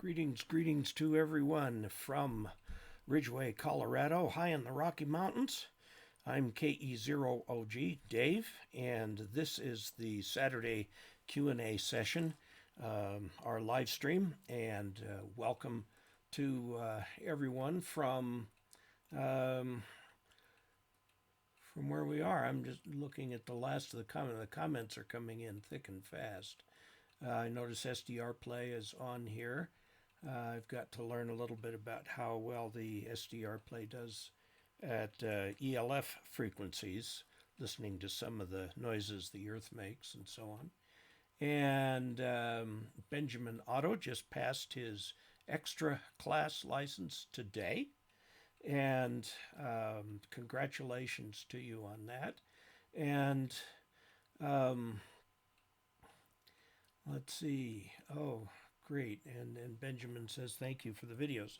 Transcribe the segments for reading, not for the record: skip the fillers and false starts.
Greetings to everyone from Ridgeway, Colorado, high in the Rocky Mountains. I'm KE0OG, Dave, and this is the Saturday Q&A session, our live stream, and welcome to everyone from where we are. I'm just looking at the last of the comments. The comments are coming in thick and fast. I notice SDR Play is on here. I've got to learn a little bit about how well the SDR Play does at ELF frequencies, listening to some of the noises the Earth makes and so on. And Benjamin Otto just passed his extra class license today. And congratulations to you on that. And let's see. Oh, great. And Benjamin says, thank you for the videos.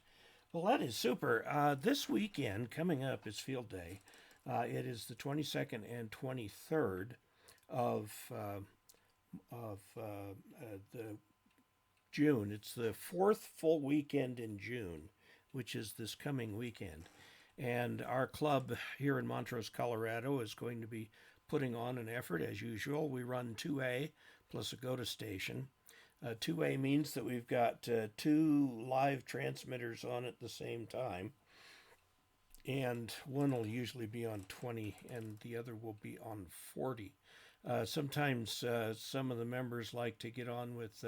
Well, that is super. This weekend coming up is Field Day. It is the 22nd and 23rd of the June. It's the fourth full weekend in June, which is this coming weekend. And our club here in Montrose, Colorado is going to be putting on an effort as usual. We run 2A plus a GOTA station. 2A means that we've got two live transmitters on at the same time. And one will usually be on 20 and the other will be on 40. Sometimes some of the members like to get on with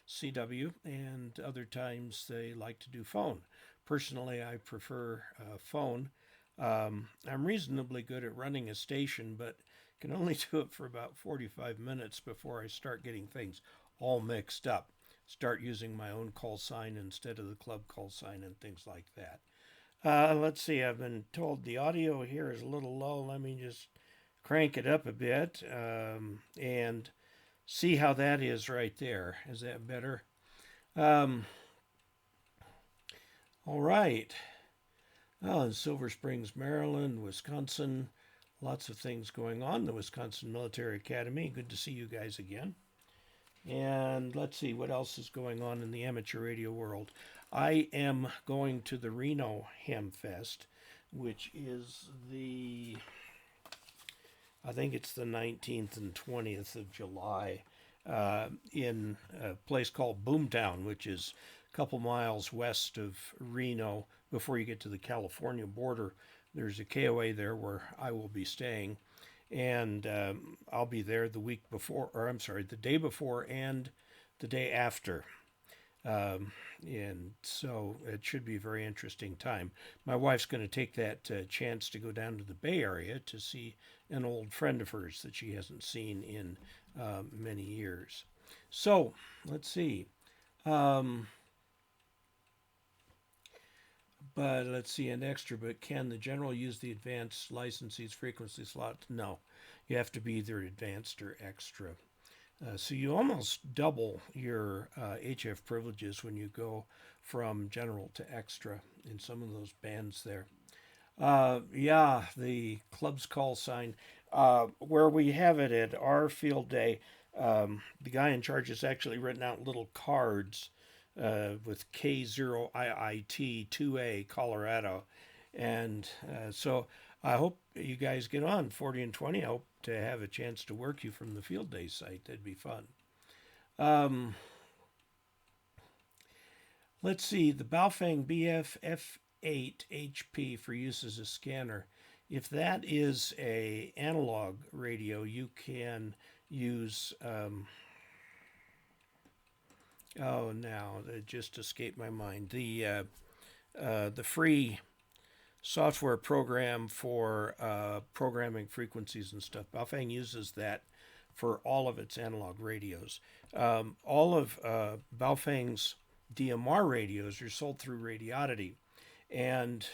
CW, and other times they like to do phone. Personally, I prefer phone. I'm reasonably good at running a station, but can only do it for about 45 minutes before I start getting things all mixed up. Start using my own call sign instead of the club call sign and things like that. Let's see, I've been told the audio here is a little low. Let me just crank it up a bit and see how that is right there. Is that better? All right. Oh, in Silver Springs, Maryland, Wisconsin, lots of things going on. The Wisconsin Military Academy. Good to see you guys again. And let's see what else is going on in the amateur radio world. I am going to the Reno Hamfest, which is I think it's the 19th and 20th of July in a place called Boomtown, which is a couple miles west of Reno before you get to the California border. There's a KOA there where I will be staying, and I'll be there the day before and the day after. And so it should be a very interesting time. My wife's going to take that chance to go down to the Bay Area to see an old friend of hers that she hasn't seen in many years. So let's see. But let's see, an extra, but can the general use the advanced licensee's frequency slot? No, you have to be either advanced or extra. So you almost double your HF privileges when you go from general to extra in some of those bands there. Yeah, the club's call sign, where we have it at our field day, the guy in charge has actually written out little cards with K0IIT 2A Colorado. And so I hope you guys get on 40 and 20. I hope to have a chance to work you from the field day site. That'd be fun. Let's see, the Baofeng BF F8 HP for use as a scanner. If that is a analog radio, you can use now it just escaped my mind. The free software program for programming frequencies and stuff. Baofeng uses that for all of its analog radios. All of Baofeng's DMR radios are sold through Radioddity, and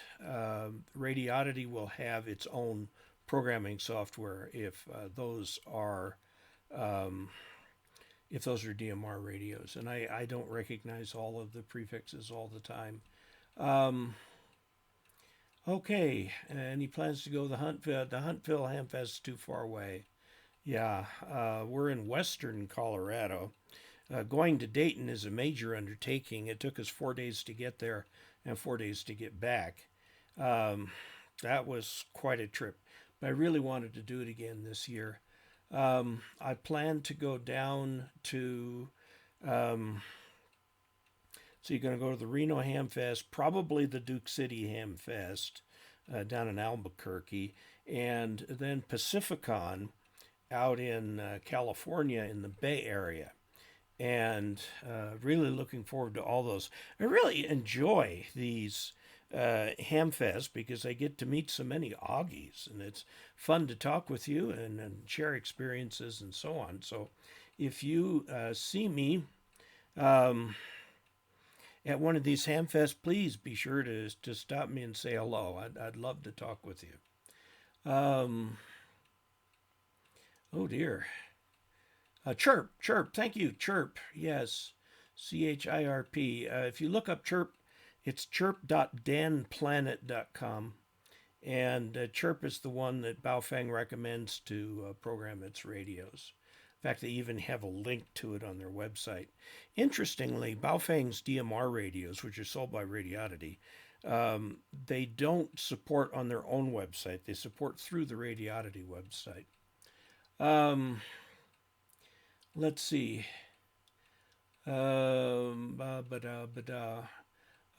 Radioddity will have its own programming software if those are DMR radios. And I don't recognize all of the prefixes all the time. Okay, any plans to go to the Huntville? The Huntville Hamfest is too far away. Yeah, we're in western Colorado. going to Dayton is a major undertaking. It took us 4 days to get there and 4 days to get back. That was quite a trip. But I really wanted to do it again this year. I plan to go down to, so you're going to go to the Reno Hamfest, probably the Duke City Hamfest down in Albuquerque, and then Pacificon out in California in the Bay Area. And really looking forward to all those. I really enjoy these Hamfest because I get to meet so many Augies, and it's fun to talk with you and share experiences and so on. So if you see me at one of these Hamfests, please be sure to stop me and say hello. I'd love to talk with you. Oh dear. Chirp, thank you, Chirp, yes, CHIRP. If you look up Chirp, it's chirp.danplanet.com, and Chirp is the one that Baofeng recommends to program its radios. In fact, they even have a link to it on their website. Interestingly, Baofeng's DMR radios, which are sold by Radioddity, they don't support on their own website. They support through the Radioddity website. Let's see.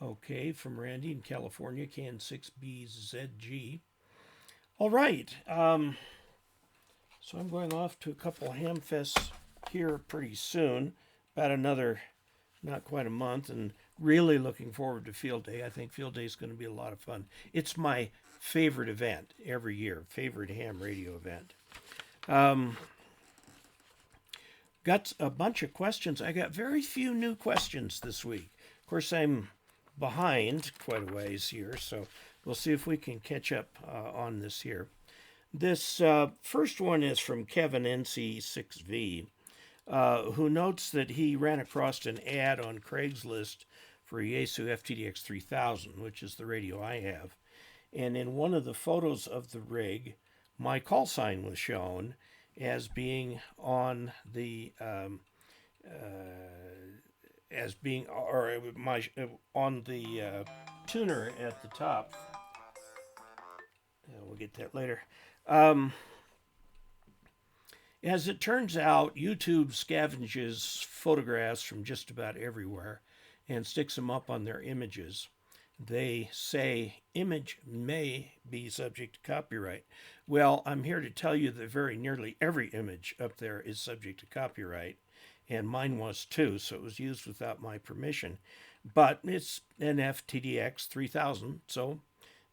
Okay, from Randy in California, KN6BZG. All right. So I'm going off to a couple Hamfests here pretty soon, about another, not quite a month, and really looking forward to Field Day. I think Field Day is going to be a lot of fun. It's my favorite event every year, favorite ham radio event. Got a bunch of questions. I got very few new questions this week. Of course, I'm behind quite a ways here, so we'll see if we can catch up on this here. This first one is from Kevin NC6V, who notes that he ran across an ad on Craigslist for a Yaesu FTDX 3000, which is the radio I have. And in one of the photos of the rig, my call sign was shown as being on the tuner at the top. We'll get that later. As it turns out, YouTube scavenges photographs from just about everywhere and sticks them up on their images. They say image may be subject to copyright. Well, I'm here to tell you that very nearly every image up there is subject to copyright, and mine was too, so it was used without my permission. But it's an FTDX 3000, so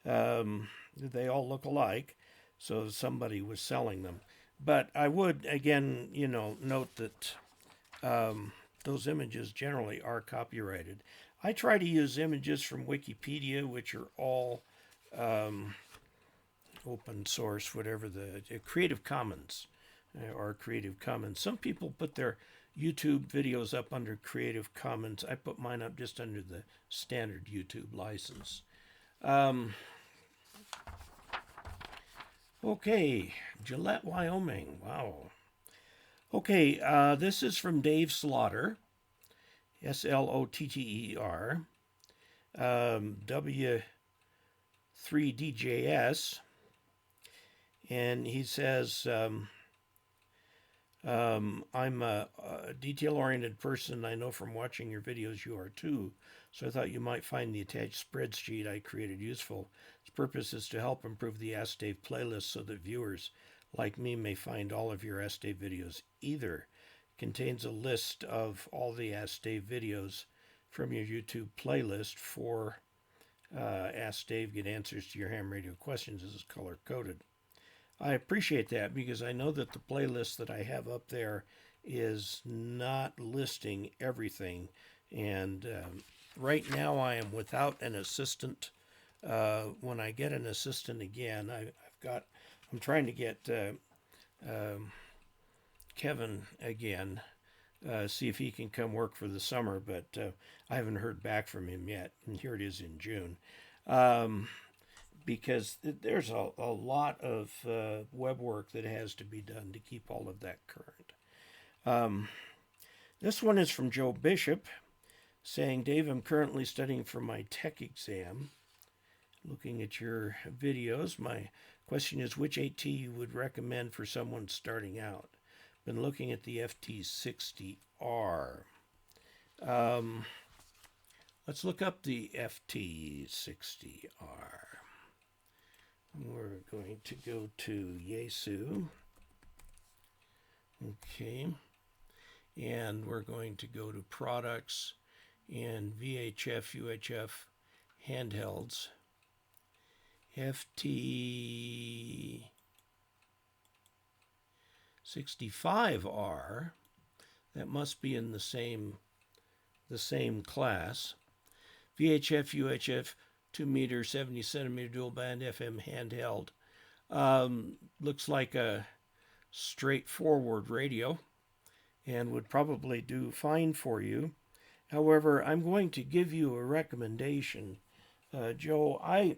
they all look alike, so somebody was selling them. But I would, again, note that those images generally are copyrighted. I try to use images from Wikipedia, which are all open source, whatever the Creative Commons or Creative Commons. Some people put their YouTube videos up under Creative Commons. I put mine up just under the standard YouTube license. Okay, Gillette, Wyoming. Wow. Okay, this is from Dave Slaughter, Slotter, W3DJS, and he says, I'm a detail-oriented person. I know from watching your videos you are too, so I thought you might find the attached spreadsheet I created useful. Its purpose is to help improve the Ask Dave playlist so that viewers like me may find all of your Ask Dave videos. Either contains a list of all the Ask Dave videos from your YouTube playlist for Ask Dave, get answers to your ham radio questions as color-coded. I appreciate that because I know that the playlist that I have up there is not listing everything. And right now I am without an assistant. When I get an assistant again, I'm trying to get Kevin again, see if he can come work for the summer, but I haven't heard back from him yet. And here it is in June. Because there's a lot of web work that has to be done to keep all of that current. This one is from Joe Bishop saying, Dave, I'm currently studying for my tech exam. Looking at your videos, my question is which AT you would recommend for someone starting out? Been looking at the FT60R. Let's look up the FT60R. We're going to go to Yaesu. Okay. And we're going to go to products and VHF, UHF handhelds. FT65R, that must be in the same class. VHF, UHF, 2 meter, 70 centimeter dual band FM handheld. Looks like a straightforward radio and would probably do fine for you. However, I'm going to give you a recommendation. Joe, I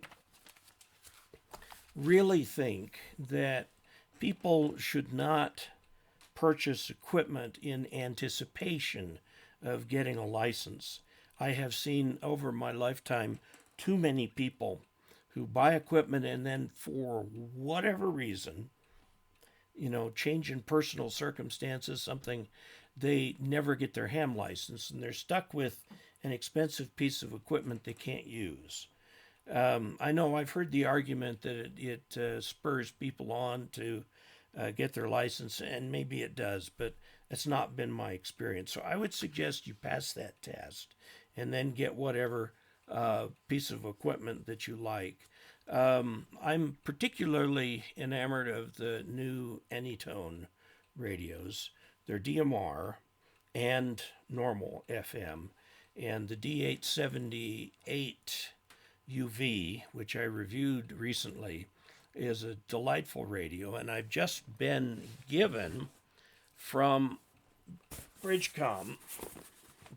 really think that people should not purchase equipment in anticipation of getting a license. I have seen over my lifetime too many people who buy equipment and then for whatever reason, change in personal circumstances, something, they never get their ham license and they're stuck with an expensive piece of equipment they can't use. I know I've heard the argument that it spurs people on to get their license, and maybe it does, but that's not been my experience. So I would suggest you pass that test and then get whatever piece of equipment that you like. I'm particularly enamored of the new Anytone radios. They're DMR and normal FM, and the D878 UV, which I reviewed recently, is a delightful radio, and I've just been given from Bridgecom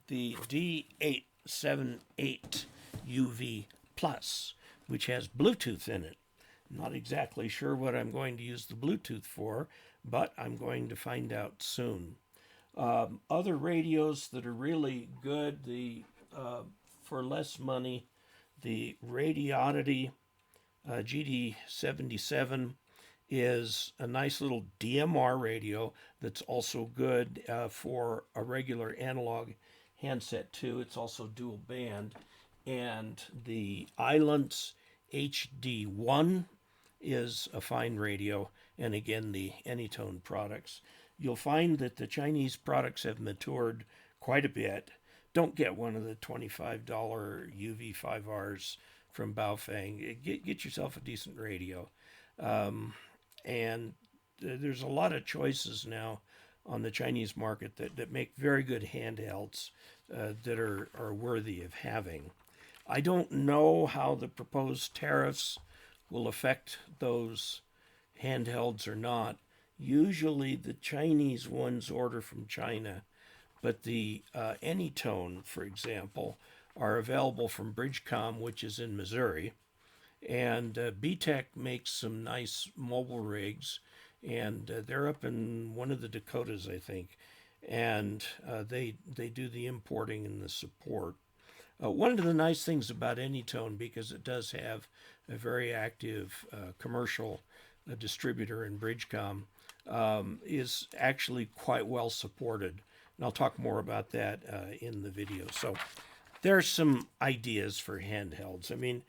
the D878 UV Plus, which has Bluetooth in it. Not exactly sure what I'm going to use the Bluetooth for, but I'm going to find out soon. Other radios that are really good, for less money, the Radioddity GD77 is a nice little DMR radio that's also good for a regular analog handset too. It's also dual band. And the Islands HD1 is a fine radio. And again, the Anytone products. You'll find that the Chinese products have matured quite a bit. Don't get one of the $25 UV5Rs from Baofeng. Get yourself a decent radio. And there's a lot of choices now on the Chinese market that make very good handhelds that are worthy of having. I don't know how the proposed tariffs will affect those handhelds or not. Usually the Chinese ones order from China, but the Anytone, for example, are available from Bridgecom, which is in Missouri. And B-Tech makes some nice mobile rigs, and they're up in one of the Dakotas, I think. And they do the importing and the support. One of the nice things about Anytone, because it does have a very active commercial distributor in Bridgecom, is actually quite well supported. And I'll talk more about that in the video. So there's some ideas for handhelds. I mean,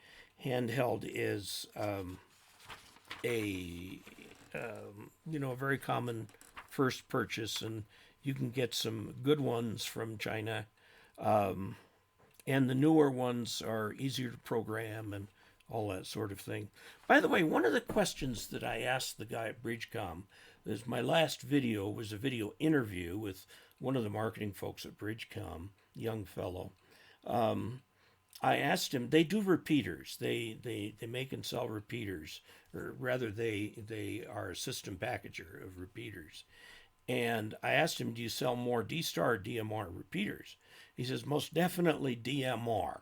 handheld is a very common first purchase, and you can get some good ones from China. And the newer ones are easier to program and all that sort of thing. By the way, one of the questions that I asked the guy at Bridgecom is my last video was a video interview with one of the marketing folks at Bridgecom, young fellow. I asked him, they do repeaters. They make and sell repeaters, or rather they are a system packager of repeaters. And I asked him, do you sell more D-Star or DMR repeaters? He says, most definitely DMR,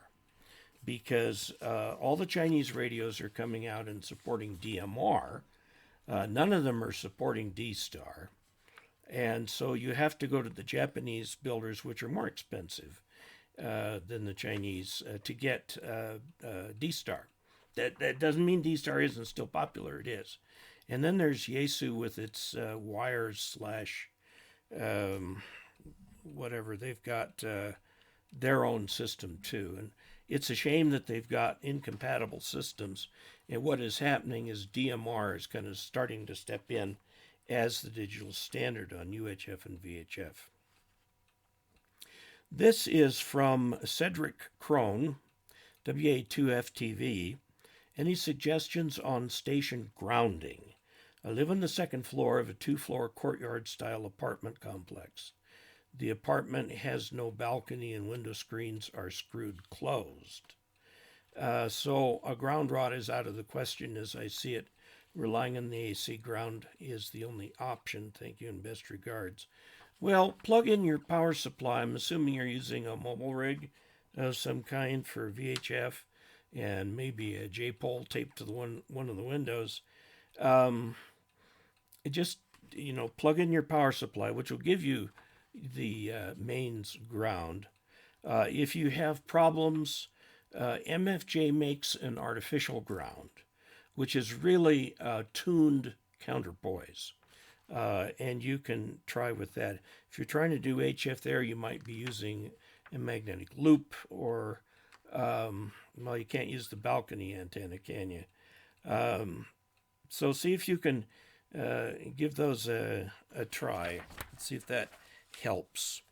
because all the Chinese radios are coming out and supporting DMR. None of them are supporting D-Star. And so you have to go to the Japanese builders, which are more expensive than the Chinese, to get D-Star. That doesn't mean D-Star isn't still popular. It is. And then there's Yaesu with its wires slash whatever. They've got their own system too. And it's a shame that they've got incompatible systems. And what is happening is DMR is kind of starting to step in as the digital standard on UHF and VHF. This is from Cedric Crone, WA2FTV. Any suggestions on station grounding? I live on the second floor of a 2-floor courtyard-style apartment complex. The apartment has no balcony and window screens are screwed closed. So a ground rod is out of the question as I see it. Relying on the AC ground is the only option. Thank you and best regards. Well, plug in your power supply. I'm assuming you're using a mobile rig of some kind for VHF and maybe a J-pole taped to the one of the windows. Just, plug in your power supply, which will give you the mains ground. If you have problems, MFJ makes an artificial ground, which is really tuned counterpoise. And you can try with that. If you're trying to do HF there, you might be using a magnetic loop or, you can't use the balcony antenna, can you? So see if you can give those a try. Let's see if that helps.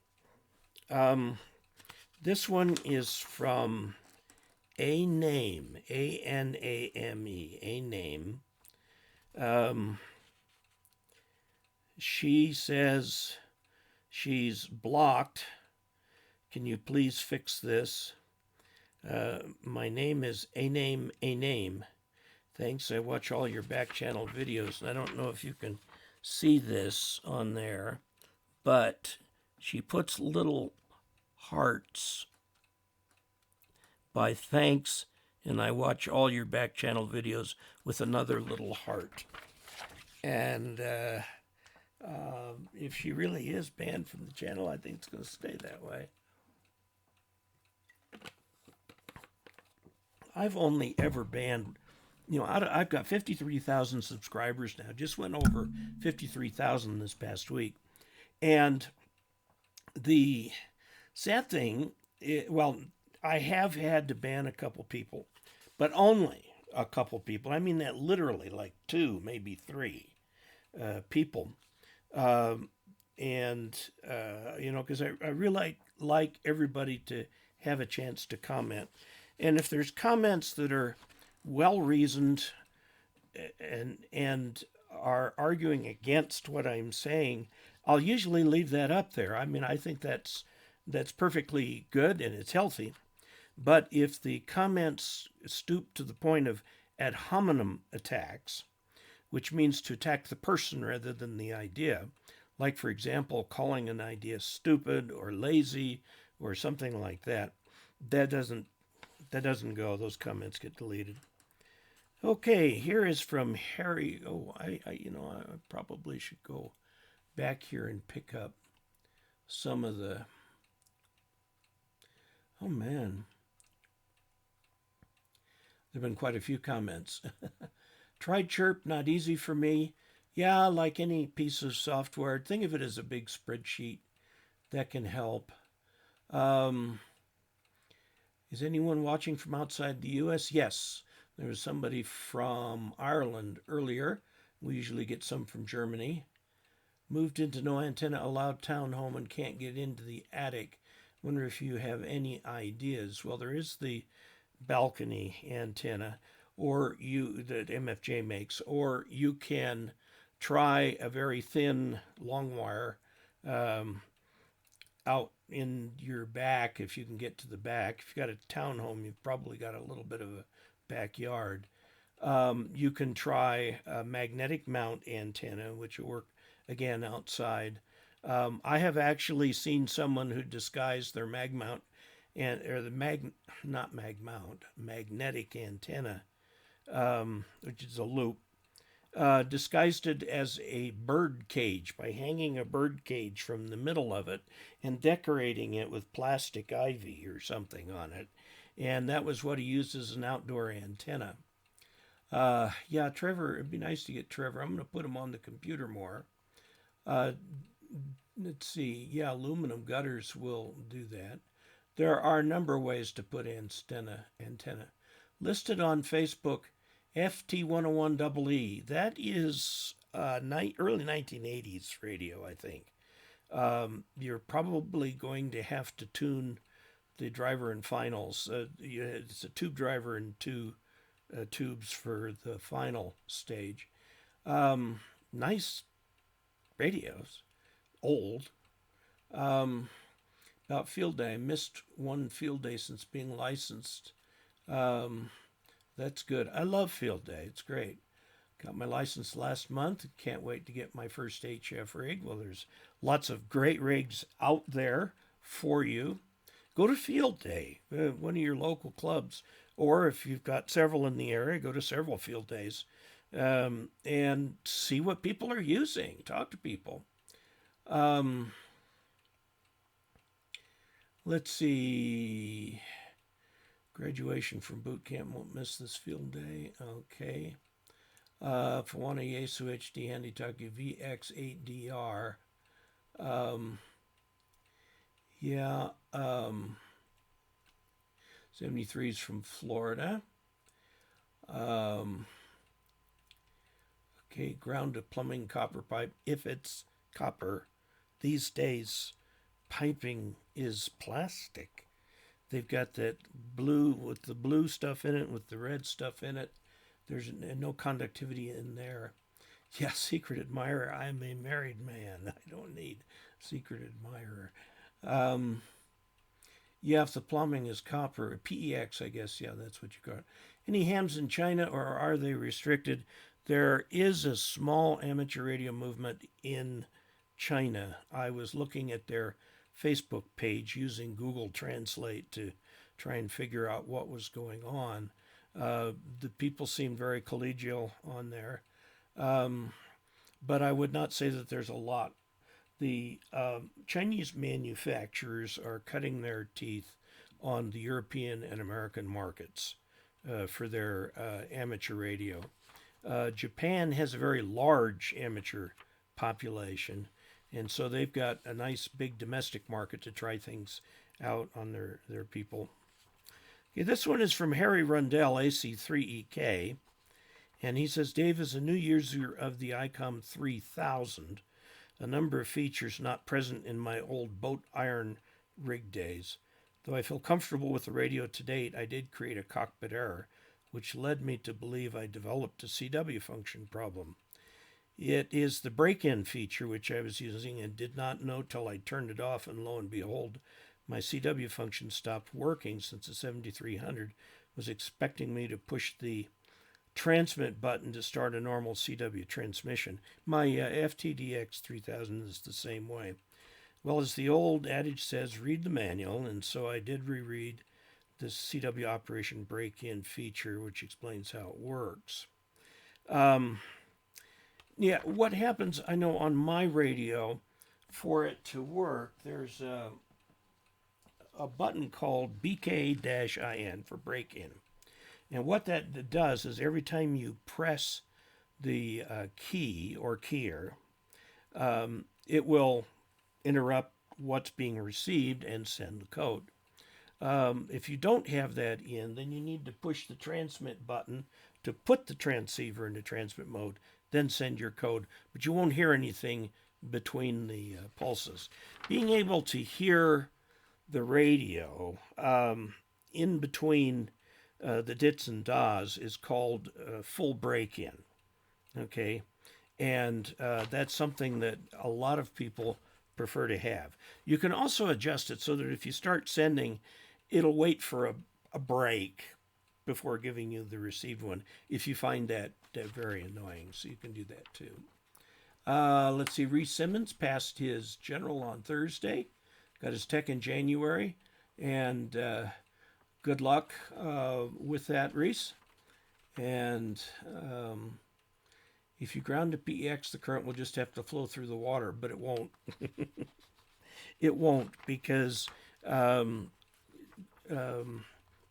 This one is from A Name, A-N-A-M-E, A Name. She says she's blocked. Can you please fix this? My name is A Name. Thanks. I watch all your back channel videos, and I don't know if you can see this on there, but she puts little hearts by thanks, and I watch all your back channel videos with another little heart. And if she really is banned from the channel, I think it's going to stay that way. I've only ever banned, I've got 53,000 subscribers now. Just went over 53,000 this past week. And the sad thing, I have had to ban a couple people, but only a couple people. I mean that literally, like 2, maybe 3 people. Because I really like everybody to have a chance to comment. And if there's comments that are well-reasoned and are arguing against what I'm saying, I'll usually leave that up there. I mean, I think that's perfectly good and it's healthy. But if the comments stoop to the point of ad hominem attacks, which means to attack the person rather than the idea, like, for example, calling an idea stupid or lazy or something like that, that doesn't go. Those comments get deleted. Okay, here is from Harry. Oh, I probably should go back here and pick up some of the... Oh, man. There have been quite a few comments. Tried Chirp, not easy for me. Yeah, like any piece of software, think of it as a big spreadsheet. That can help. Is anyone watching from outside the U.S.? Yes. There was somebody from Ireland earlier. We usually get some from Germany. Moved into no antenna allowed townhome and can't get into the attic. Wonder if you have any ideas. Well, there is the balcony antenna that MFJ makes, or you can try a very thin long wire out in your back if you can get to the back. If you've got a townhome, you've probably got a little bit of a backyard. You can try a magnetic mount antenna, which will work again outside. I have actually seen someone who disguised their magnetic antenna, which is a loop, disguised it as a bird cage by hanging a bird cage from the middle of it and decorating it with plastic ivy or something on it. And that was what he used as an outdoor antenna. Yeah, Trevor, it'd be nice to get Trevor. I'm going to put him on the computer more. Uh, let's see. Yeah, aluminum gutters will do that. There are a number of ways to put antenna. Listed on Facebook, FT101EE. That is early 1980s radio, I think. You're probably going to have to tune the driver and finals. It's a tube driver and two tubes for the final stage. Nice radios. Old. About field day. I missed one field day since being licensed. That's good. I love field day. It's great. Got my license last month. Can't wait to get my first HF rig. Well, there's lots of great rigs out there for you. Go to field day, one of your local clubs. Or if you've got several in the area, go to several field days and see what people are using. Talk to people. Let's see. Graduation from boot camp, won't miss this field day. Okay. Fawana Yesu HD Handytaki VX8DR. Yeah. 73 is from Florida. Okay, ground to plumbing copper pipe. If it's copper, these days piping is plastic. They've got that blue with the blue stuff in it, with the red stuff in it. There's no conductivity in there. Yeah, secret admirer. I'm a married man. I don't need secret admirer. Yeah, if the plumbing is copper, PEX, I guess. Yeah, that's what you got. Any hams in China, or are they restricted? There is a small amateur radio movement in China. I was looking at their Facebook page using Google Translate to try and figure out what was going on. The people seem very collegial on there, but I would not say that there's a lot. The Chinese manufacturers are cutting their teeth on the European and American markets for their amateur radio. Japan has a very large amateur population, and so they've got a nice big domestic market to try things out on their people. Okay, this one is from Harry Rundell, AC3EK, and he says, Dave is a new user of the ICOM 3000, a number of features not present in my old boat iron rig days. Though I feel comfortable with the radio to date, I did create a cockpit error, which led me to believe I developed a CW function problem. It is the break-in feature which I was using and did not know till I turned it off, and lo and behold, my CW function stopped working since the 7300 was expecting me to push the transmit button to start a normal CW transmission. My FTDX 3000 is the same way. Well, as the old adage says, read the manual, and so I did reread the CW operation break-in feature, which explains how it works. Yeah, what happens, I know on my radio, for it to work, there's a button called BK-IN for break-in. And what that does is every time you press the key or keyer, it will interrupt what's being received and send the code. If you don't have that in, then you need to push the transmit button to put the transceiver into transmit mode, then send your code. But you won't hear anything between the pulses. Being able to hear the radio in between the dits and das is called full break-in. Okay, and that's something that a lot of people prefer to have. You can also adjust it so that if you start sending, it'll wait for a break before giving you the received one, if you find that very annoying. So you can do that too. Let's see, Reese Simmons passed his general on Thursday, got his tech in January, and good luck with that, Reese. And If you ground to PEX, the current will just have to flow through the water, but it won't. It won't, because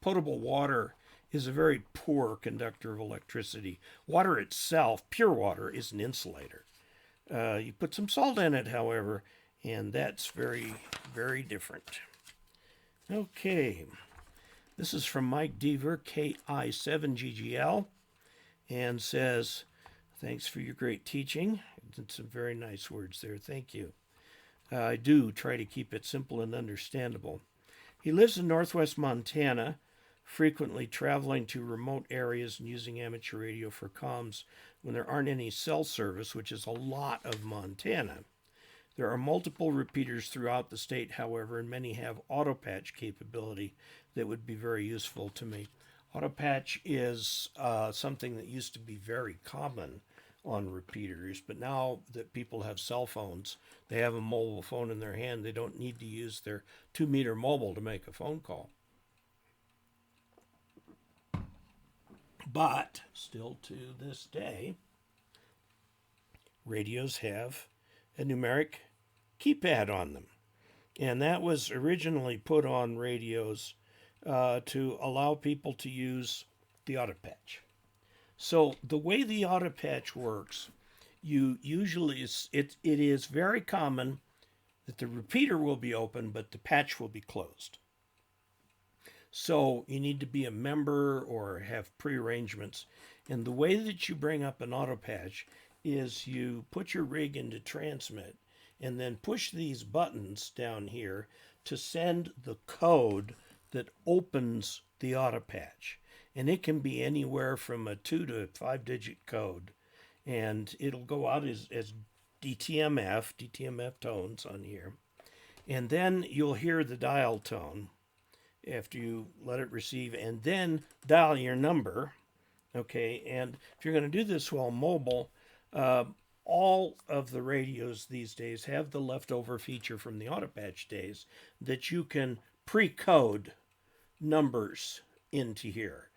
potable water is a very poor conductor of electricity. Water itself, pure water, is an insulator. You put some salt in it, however, and that's very, very different. Okay, this is from Mike Deaver, KI7GGL, and says, thanks for your great teaching. Did some very nice words there. Thank you. I do try to keep it simple and understandable. He lives in northwest Montana, frequently traveling to remote areas and using amateur radio for comms when there aren't any cell service, which is a lot of Montana. There are multiple repeaters throughout the state, however, and many have Autopatch capability that would be very useful to me. Autopatch is something that used to be very common on repeaters, but now that people have cell phones, they have a mobile phone in their hand, they don't need to use their 2-meter mobile to make a phone call. But still to this day, radios have a numeric keypad on them. And that was originally put on radios to allow people to use the Autopatch. So the way the Autopatch works, it is very common that the repeater will be open, but the patch will be closed. So you need to be a member or have pre-arrangements. And the way that you bring up an Autopatch is you put your rig into transmit and then push these buttons down here to send the code that opens the Autopatch. And it can be anywhere from a 2 to 5-digit code. And it'll go out as DTMF tones on here. And then you'll hear the dial tone after you let it receive, and then dial your number. Okay, and if you're going to do this while mobile, all of the radios these days have the leftover feature from the Autopatch days that you can pre-code numbers into here.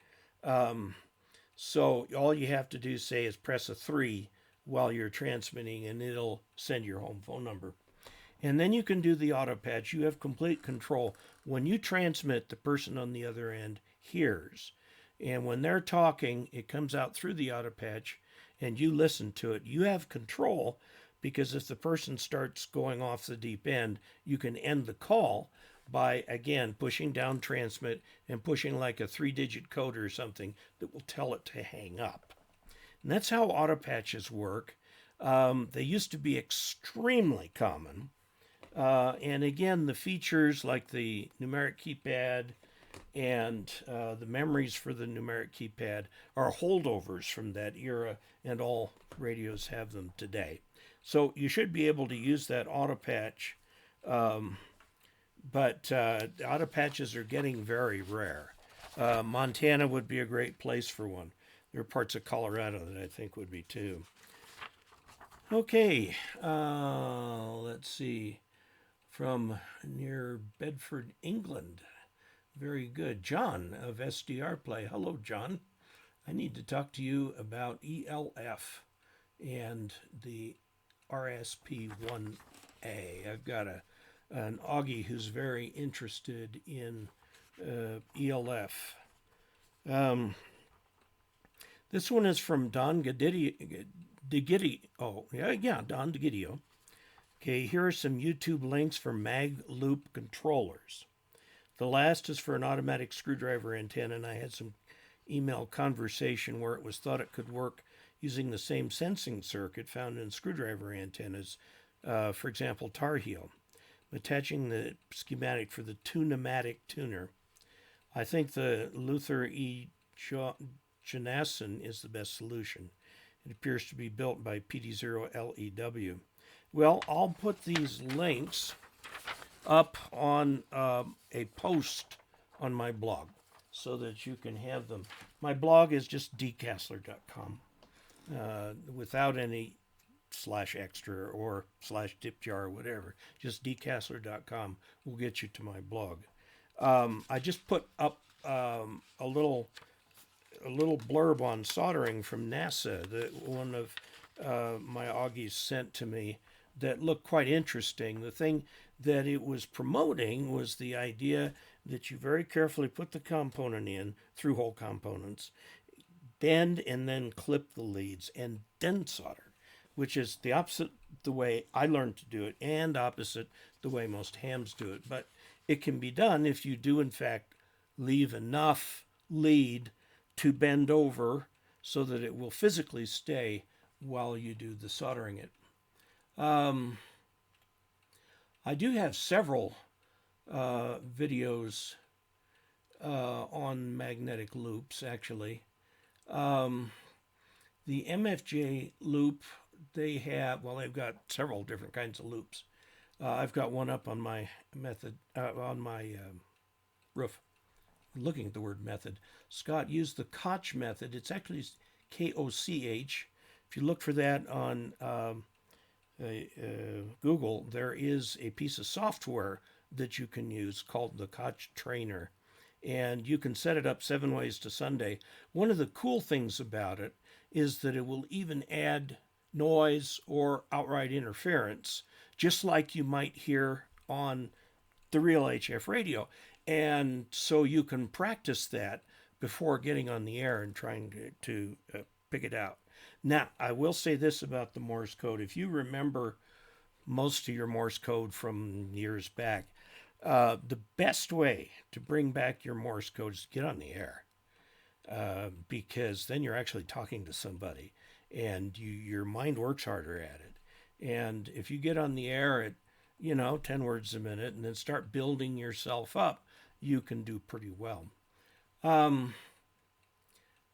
So all you have to do, say, is press a 3 while you're transmitting, and it'll send your home phone number. And then you can do the Autopatch. You have complete control. When you transmit, the person on the other end hears. And when they're talking, it comes out through the Autopatch, and you listen to it. You have control, because if the person starts going off the deep end, you can end the call by, again, pushing down transmit and pushing like a 3-digit code or something that will tell it to hang up. And that's how Autopatches work. They used to be extremely common. And again, the features like the numeric keypad and the memories for the numeric keypad are holdovers from that era, and all radios have them today. So you should be able to use that Autopatch, but Autopatches are getting very rare. Montana would be a great place for one. There are parts of Colorado that I think would be too. Okay, let's see. From near Bedford, England. Very good. John of SDR Play. Hello, John. I need to talk to you about ELF and the RSP1A. I've got an Augie who's very interested in ELF. This one is from Don DeGidio. Oh, yeah, Don DeGidio. Okay, here are some YouTube links for mag loop controllers. The last is for an automatic screwdriver antenna, and I had some email conversation where it was thought it could work using the same sensing circuit found in screwdriver antennas, for example, Tar Heel. Attaching the schematic for the Tunematic tuner. I think the Luther E. Jonassen is the best solution. It appears to be built by PD0LEW. Well, I'll put these links up on a post on my blog so that you can have them. My blog is just dcasler.com without any /extra or /tipjar or whatever. Just dcasler.com will get you to my blog. I just put up a little blurb on soldering from NASA, one of my Augies sent to me that looked quite interesting. The thing that it was promoting was the idea that you very carefully put the component in, through hole components, bend and then clip the leads, and then solder, which is the opposite the way I learned to do it and opposite the way most hams do it. But it can be done if you do, in fact, leave enough lead to bend over so that it will physically stay while you do the soldering it. I do have several videos on magnetic loops, actually. The MFJ loop, they've got several different kinds of loops. I've got one up on my roof. I'm looking at the word method. Scott used the Koch method. It's actually Koch. If you look for that on Google, there is a piece of software that you can use called the Koch Trainer, and you can set it up 7 ways to Sunday. One of the cool things about it is that it will even add noise or outright interference, just like you might hear on the real HF radio. And so you can practice that before getting on the air and trying to pick it out. Now, I will say this about the Morse code. If you remember most of your Morse code from years back, the best way to bring back your Morse code is to get on the air, because then you're actually talking to somebody and your mind works harder at it. And if you get on the air at 10 words a minute and then start building yourself up, you can do pretty well.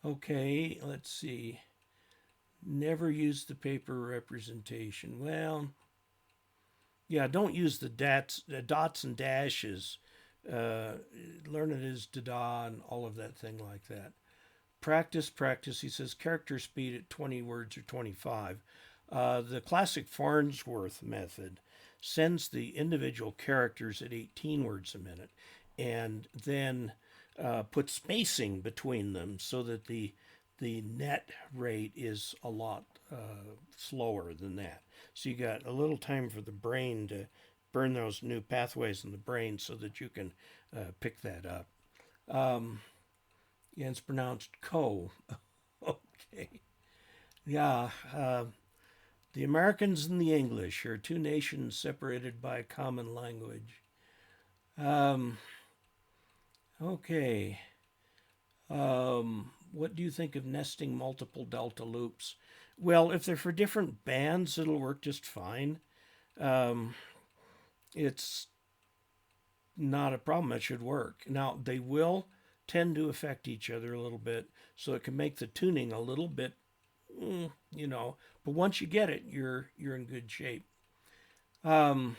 Okay, let's see. Never use the paper representation. Well, yeah, don't use the dots and dashes. Learn it as da and all of that thing like that. Practice. He says character speed at 20 words or 25. The classic Farnsworth method sends the individual characters at 18 words a minute and then put spacing between them so that the net rate is a lot slower than that. So you got a little time for the brain to burn those new pathways in the brain so that you can pick that up. Yeah, it's pronounced co. Okay. Yeah. The Americans and the English are two nations separated by a common language. Okay. What do you think of nesting multiple delta loops? Well, if they're for different bands, it'll work just fine. It's not a problem. It should work. Now, they will tend to affect each other a little bit, so it can make the tuning a little bit, but once you get it, you're in good shape. What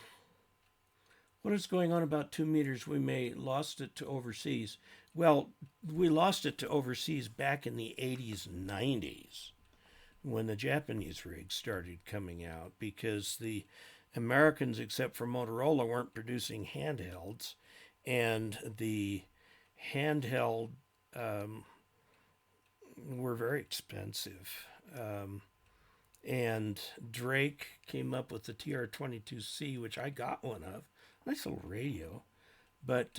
is going on about 2 meters? We may lost it to overseas. Well, we lost it to overseas back in the 80s and 90s when the Japanese rigs started coming out, because the Americans, except for Motorola, weren't producing handhelds, and the handheld were very expensive. And Drake came up with the TR-22C, which I got one of. Nice little radio. But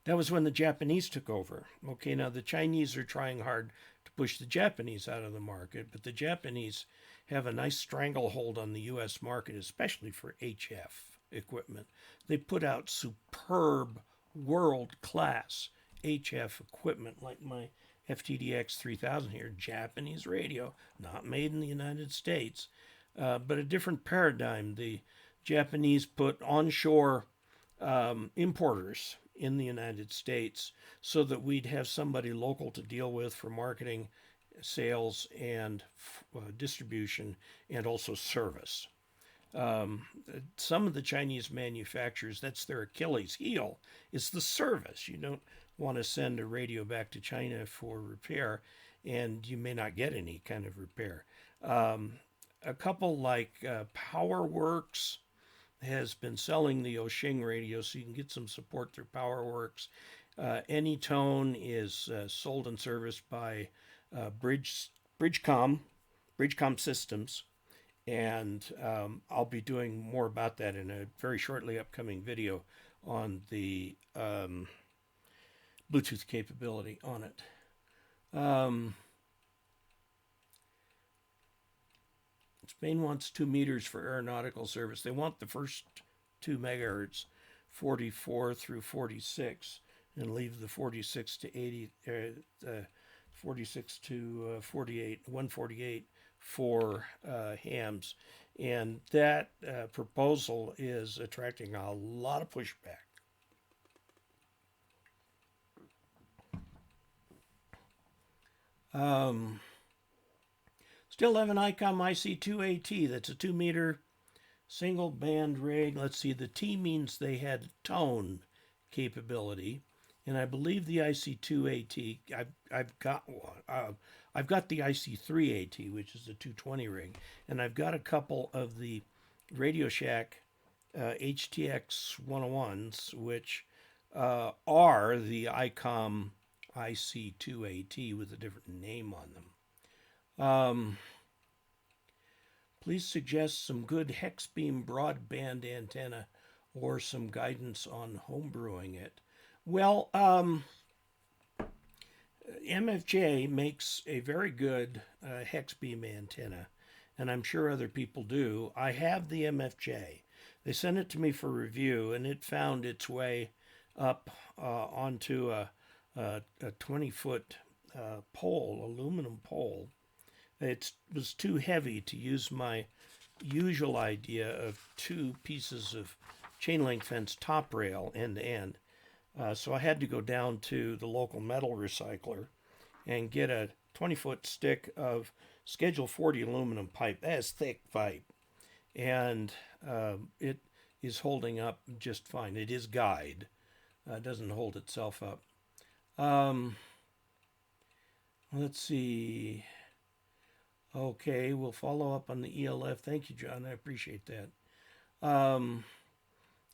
that was when the Japanese took over. Okay, now the Chinese are trying hard to push the Japanese out of the market, but the Japanese have a nice stranglehold on the U.S. market, especially for HF equipment. They put out superb world-class HF equipment like my FTDX 3000 here, Japanese radio, not made in the United States, but a different paradigm. The Japanese put onshore importers in the United States so that we'd have somebody local to deal with for marketing, sales, and distribution, and also service. Some of the Chinese manufacturers, that's their Achilles heel, is the service. You don't want to send a radio back to China for repair, and you may not get any kind of repair. A couple like PowerWorks has been selling the Oshing radio, so you can get some support through PowerWorks. Anytone is sold and serviced by Bridgecom, Bridgecom Systems, and I'll be doing more about that in a very shortly upcoming video on the Bluetooth capability on it. Spain wants 2 meters for aeronautical service. They want the first 2 megahertz, 44 through 46, and leave the 46 to 80, 46 to 48, 148 for hams. And that proposal is attracting a lot of pushback. Still have an ICOM IC2AT. That's a 2 meter single band rig. Let's see, the T means they had tone capability. And I believe the IC2AT, I've got one. I've got the IC3AT, which is the 220 rig. And I've got a couple of the Radio Shack HTX 101s, which are the ICOM IC2AT with a different name on them. Please suggest some good hex beam broadband antenna or some guidance on homebrewing it. Well, MFJ makes a very good hex beam antenna, and I'm sure other people do. I have the MFJ. They sent it to me for review, and it found its way up onto a 20-foot pole, aluminum pole. It was too heavy to use my usual idea of 2 pieces of chain link fence top rail end to end. So I had to go down to the local metal recycler and get a 20-foot stick of Schedule 40 aluminum pipe. That is thick pipe. And it is holding up just fine. It is guide. It doesn't hold itself up. Let's see. Okay, we'll follow up on the ELF. Thank you, John. I appreciate that.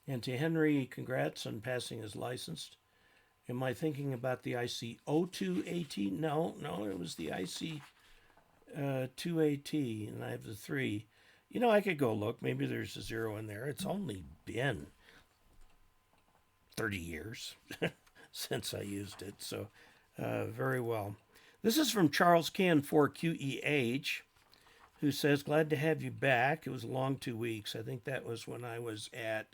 And to Henry, congrats on passing his license. Am I thinking about the IC02AT? No, it was the IC2AT, and I have the 3. You know, I could go look. Maybe there's a 0 in there. It's only been 30 years since I used it, so very well. This is from Charles Can 4QEH, who says, glad to have you back. It was a long 2 weeks. I think that was when I was at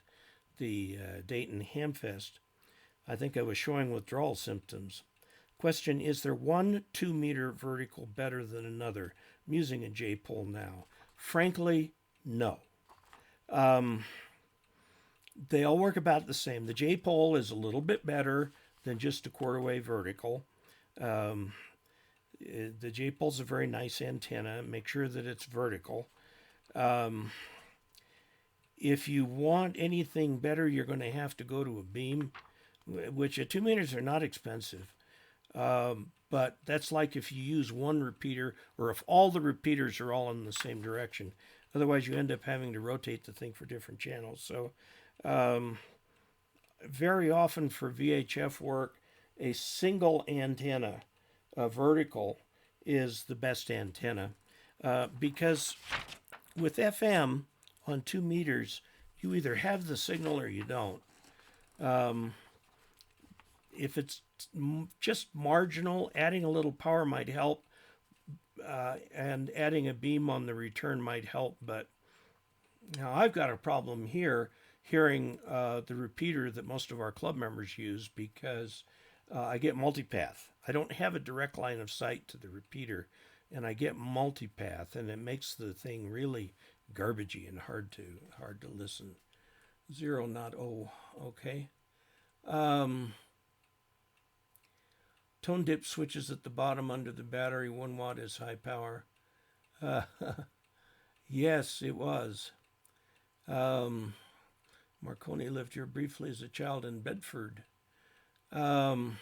the Dayton Hamfest. I think I was showing withdrawal symptoms. Question, is there one 2 meter vertical better than another? I'm using a J-pole now. Frankly, no. They all work about the same. The J-pole is a little bit better than just a quarter wave vertical. The J-pole's a very nice antenna. Make sure that it's vertical. If you want anything better, you're going to have to go to a beam, which at 2 meters are not expensive. But that's like if you use one repeater or if all the repeaters are all in the same direction. Otherwise, you end up having to rotate the thing for different channels. So very often for VHF work, a single antenna, a vertical, is the best antenna. Because with FM on 2 meters, you either have the signal or you don't. If it's just marginal, adding a little power might help, and adding a beam on the return might help. But now I've got a problem here hearing the repeater that most of our club members use because I get multipath. I don't have a direct line of sight to the repeater, and I get multipath, and it makes the thing really garbagey and hard to listen. 0, not O. Okay. Tone dip switches at the bottom under the battery. 1 watt is high power. Yes, it was. Marconi lived here briefly as a child in Bedford. The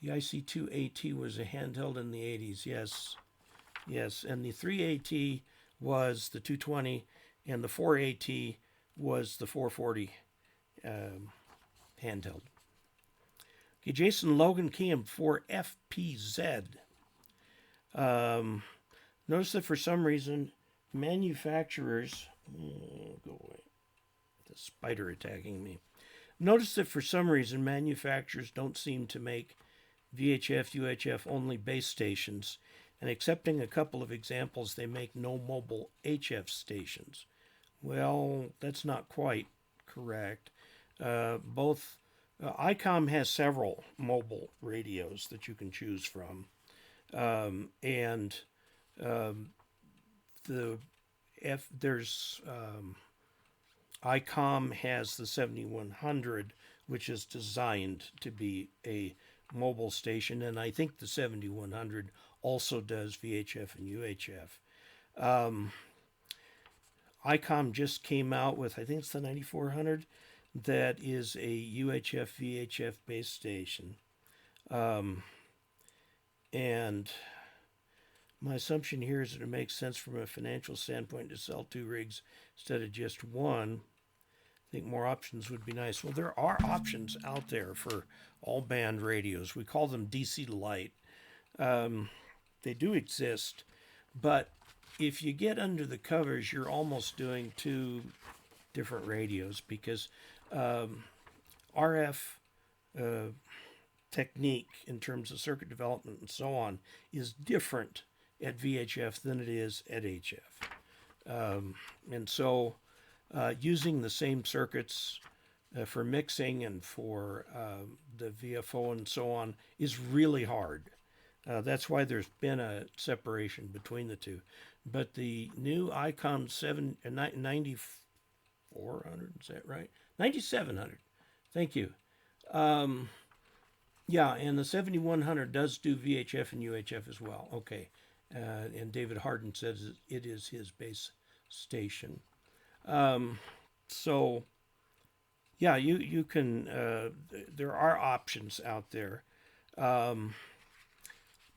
IC2AT was a handheld in the 80s. Yes. And the 3AT was the 220, and the 4AT was the 440 handheld. Okay, Jason Logan Cam for FPZ. Now Notice that for some reason, manufacturers... go away. The spider attacking me. Notice that for some reason, manufacturers don't seem to make VHF, UHF only base stations, and excepting a couple of examples, they make no mobile HF stations. Well, that's not quite correct. ICOM has several mobile radios that you can choose from, and ICOM has the 7100, which is designed to be a mobile station, and I think the 7100 also does VHF and UHF. ICOM just came out with, I think it's the 9400, that is a UHF VHF base station. And my assumption here is that it makes sense from a financial standpoint to sell 2 rigs instead of just one. I think more options would be nice. Well, there are options out there for all band radios. We call them DC to light. They do exist, but if you get under the covers, you're almost doing 2 different radios, because RF technique in terms of circuit development and so on is different at VHF than it is at HF. And so using the same circuits for mixing and for the VFO and so on is really hard. That's why there's been a separation between the two. But the new ICOM 9400, is that right? 9700. Thank you. Yeah, and the 7100 does do VHF and UHF as well. Okay. And David Harden says it is his base station. So, yeah, you can, there are options out there.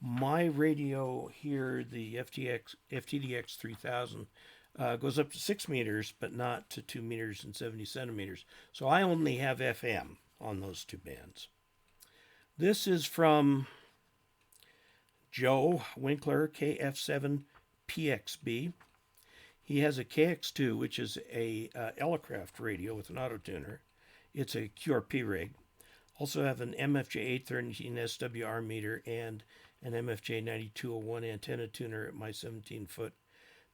My radio here, the FTDX 3000, goes up to 6 meters, but not to 2 meters and 70 centimeters. So I only have FM on those 2 bands. This is from Joe Winkler, KF7PXB. He has a KX2, which is a Elecraft radio with an auto tuner. It's a QRP rig. Also have an MFJ 813 SWR meter and an MFJ 9201 antenna tuner at my 17-foot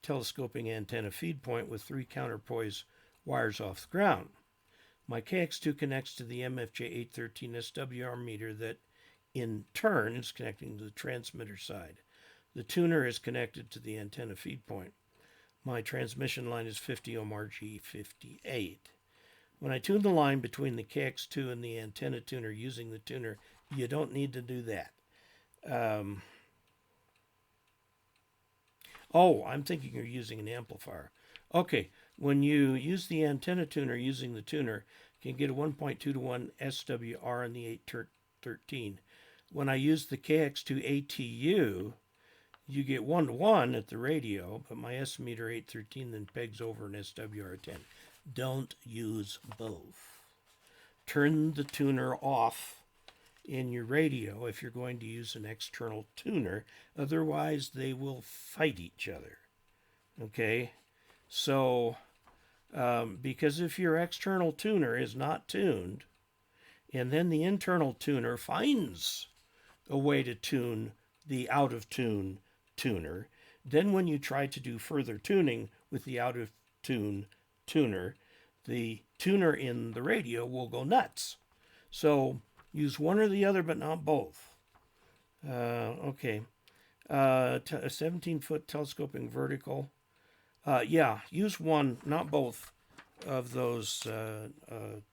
telescoping antenna feed point with 3 counterpoise wires off the ground. My KX2 connects to the MFJ 813 SWR meter that in turn is connecting to the transmitter side. The tuner is connected to the antenna feed point. My transmission line is 50 ohm RG58. When I tune the line between the KX2 and the antenna tuner using the tuner, you don't need to do that. Oh, I'm thinking you're using an amplifier. Okay, when you use the antenna tuner using the tuner, you can get a 1.2 to 1 SWR in the 813. When I use the KX2 ATU, you get 1 to 1 at the radio, but my S meter 813 then pegs over an SWR10. Don't use both. Turn the tuner off in your radio if you're going to use an external tuner. Otherwise, they will fight each other. Okay? So, because if your external tuner is not tuned, and then the internal tuner finds a way to tune the out-of-tune tuner, then when you try to do further tuning with the out-of-tune tuner, the tuner in the radio will go nuts. So use one or the other, but not both. Okay. A 17-foot telescoping vertical. Yeah, use one, not both of those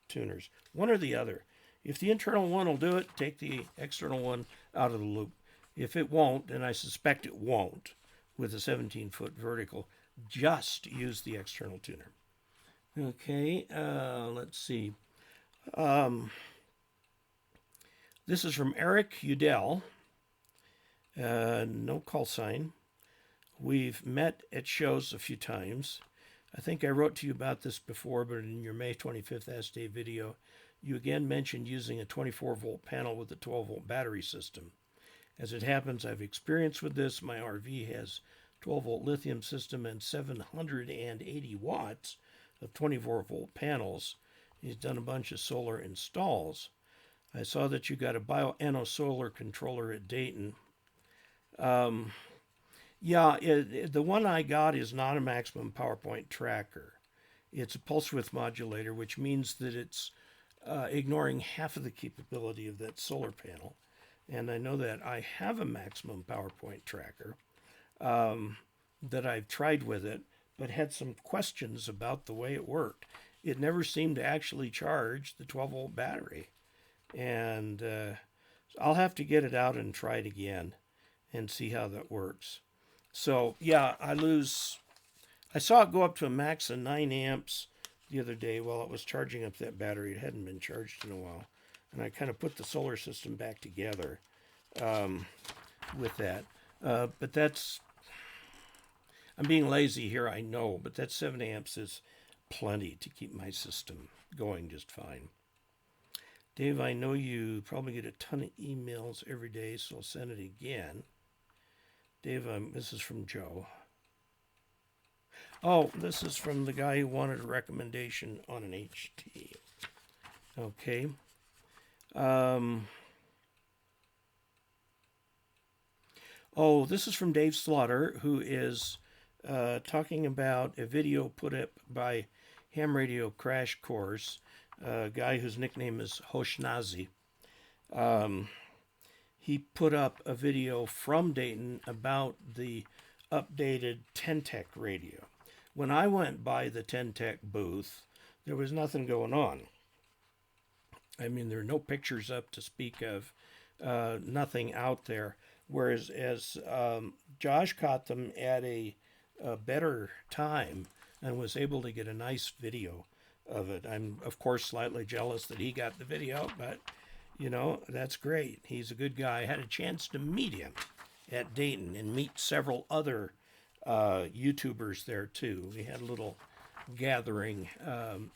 tuners. One or the other. If the internal one will do it, take the external one out of the loop. If it won't, and I suspect it won't, with a 17-foot vertical, just use the external tuner. Okay, let's see. This is from Eric Udell. No call sign. We've met at shows a few times. I think I wrote to you about this before, but in your May 25th Ask Dave video, you again mentioned using a 24-volt panel with a 12-volt battery system. As it happens, I've experience with this. My RV has 12-volt lithium system and 780 watts of 24-volt panels. He's done a bunch of solar installs. I saw that you got a Bioenno solar controller at Dayton. Yeah, the one I got is not a maximum power point tracker. It's a pulse width modulator, which means that it's ignoring half of the capability of that solar panel. And I know that I have a maximum power point tracker that I've tried with it, but had some questions about the way it worked. It never seemed to actually charge the 12-volt battery. And I'll have to get it out and try it again and see how that works. So, yeah, I saw it go up to a max of 9 amps the other day while it was charging up that battery. It hadn't been charged in a while. And I kind of put the solar system back together with that. But I'm being lazy here, I know, but that 7 amps is plenty to keep my system going just fine. Dave, I know you probably get a ton of emails every day, so I'll send it again. Dave, this is from Joe. Oh, this is from the guy who wanted a recommendation on an HT. Okay. Oh, this is from Dave Slaughter, who is talking about a video put up by Ham Radio Crash Course, a guy whose nickname is Hoshnazi. He put up a video from Dayton about the updated Ten-Tec radio. When I went by the Ten-Tec booth, there was nothing going on. I mean, there are no pictures up to speak of, nothing out there. Whereas Josh caught them at a better time and was able to get a nice video of it. I'm, of course, slightly jealous that he got the video, but, you know, that's great. He's a good guy. I had a chance to meet him at Dayton and meet several other YouTubers there, too. We had a little gathering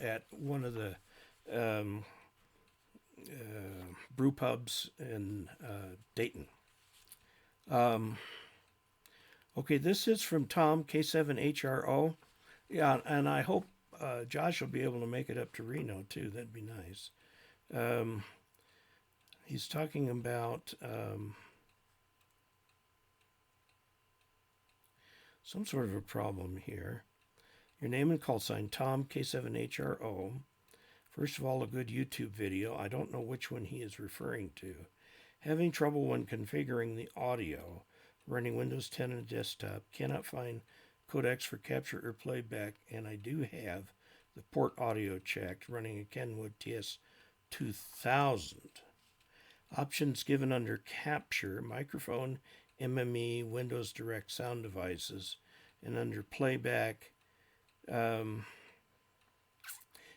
at one of the brew pubs in Dayton. Okay, this is from Tom, K7HRO. Yeah, and I hope Josh will be able to make it up to Reno, too. That'd be nice. He's talking about some sort of a problem here. Your name and call sign, Tom, K7HRO. First of all, a good YouTube video. I don't know which one he is referring to. Having trouble when configuring the audio. Running Windows 10 on a desktop. Cannot find codecs for capture or playback. And I do have the port audio checked. Running a Kenwood TS2000. Options given under capture. Microphone, MME, Windows Direct sound devices. And under playback.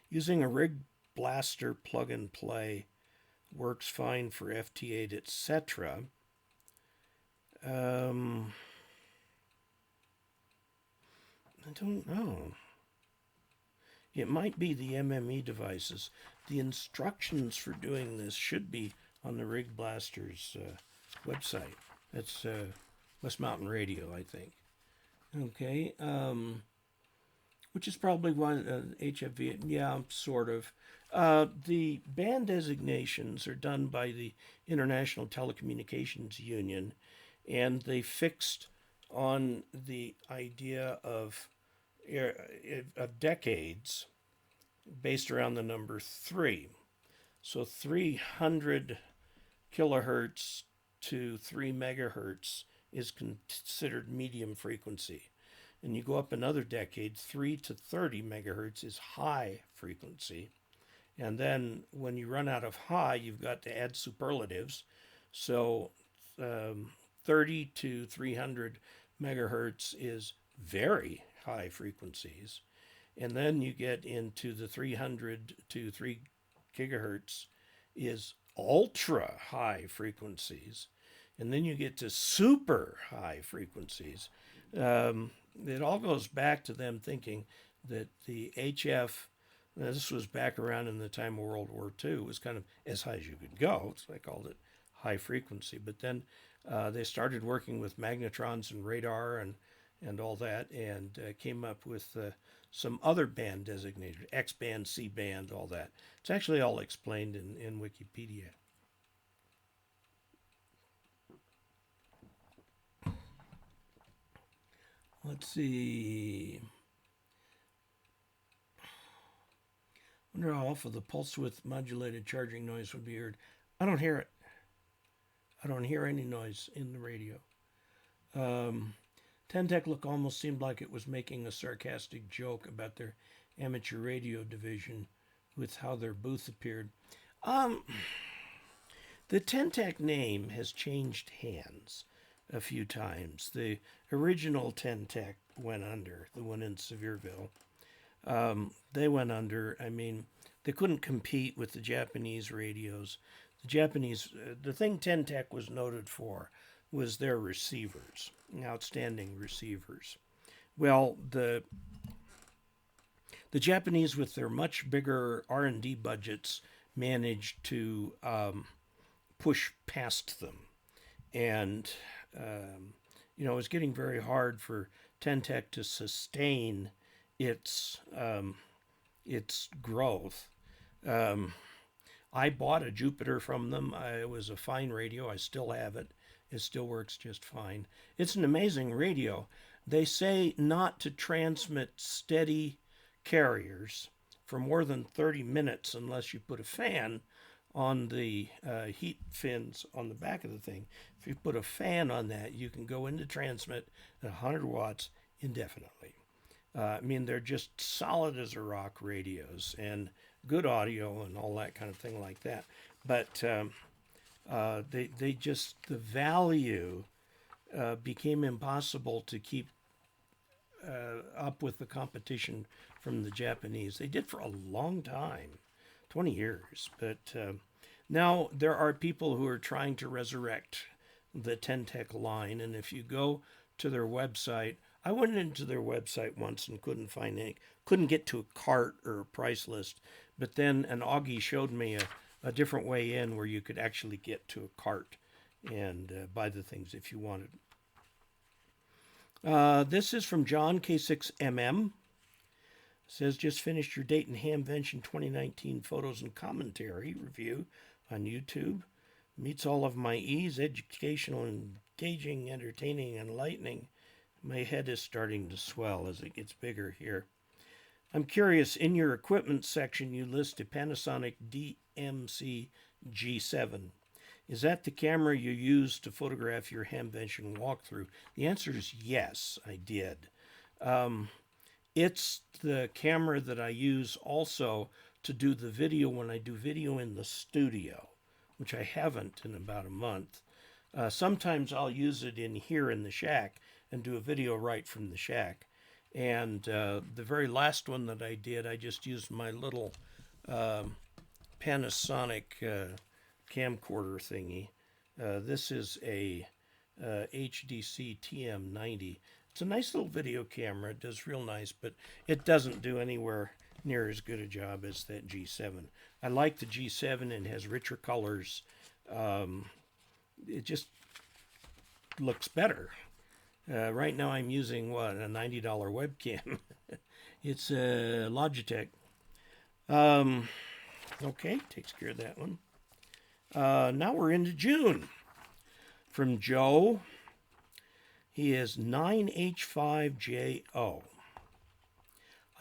Using a Rig Blaster plug and play works fine for FT8, etc. I don't know. It might be the MME devices. The instructions for doing this should be on the Rig Blaster's website. That's West Mountain Radio, I think. Okay. Which is probably one HFV. Yeah, sort of. The band designations are done by the International Telecommunications Union, and they fixed on the idea of decades based around the number 3. So 300 kilohertz to 3 megahertz is considered medium frequency. And you go up another decade, 3 to 30 megahertz is high frequency. And then when you run out of high, you've got to add superlatives. So 30 to 300 megahertz is very high frequencies. And then you get into the 300 to 3 gigahertz is ultra high frequencies. And then you get to super high frequencies. It all goes back to them thinking that the HF, this was back around in the time of World War II, was kind of as high as you could go. So they called it high frequency. But then they started working with magnetrons and radar, and and all that, and came up with some other band designators, X band, C band, all that. It's actually all explained in Wikipedia. Let's see. I wonder how often the pulse width modulated charging noise would be heard. I don't hear it. I don't hear any noise in the radio. Ten-Tec look almost seemed like it was making a sarcastic joke about their amateur radio division with how their booth appeared. The Ten-Tec name has changed hands a few times. The original Ten-Tec went under, the one in Sevierville. They went under. I mean, they couldn't compete with the Japanese radios. The thing Ten-Tec was noted for was their receivers, outstanding receivers. Well, the Japanese, with their much bigger R&D budgets, managed to push past them. And, it was getting very hard for Ten-Tec to sustain its growth. I bought a Jupiter from them. It was a fine radio. I still have it. It still works just fine. It's an amazing radio. They say not to transmit steady carriers for more than 30 minutes unless you put a fan on the heat fins on the back of the thing. If you put a fan on that, you can go into transmit at 100 watts indefinitely. They're just solid as a rock radios and good audio and all that kind of thing like that. But the value became impossible to keep up with the competition from the Japanese. They did for a long time, 20 years. But now there are people who are trying to resurrect the Ten-Tec line. And if you go to their website, I went into their website once and couldn't get to a cart or a price list. But then an Augie showed me a different way in where you could actually get to a cart and buy the things if you wanted. This is from John K6MM. It says, just finished your Dayton Hamvention 2019 photos and commentary review on YouTube. Meets all of my E's, educational, engaging, entertaining, enlightening. My head is starting to swell as it gets bigger here. I'm curious, in your equipment section, you list a Panasonic DMC G7. Is that the camera you used to photograph your Hamvention walkthrough? The answer is yes, I did. It's the camera that I use also to do the video when I do video in the studio, which I haven't in about a month. Sometimes I'll use it in here in the shack and do a video right from the shack. And the very last one that I did, I just used my little Panasonic camcorder thingy. This is a HDC TM90. It's a nice little video camera. It does real nice, but it doesn't do anywhere near as good a job as that G7. I like the G7 and has richer colors. It just looks better. Right now I'm using, a $90 webcam. It's a Logitech. Okay, takes care of that one. Now we're into June. From Joe, he is 9H5JO.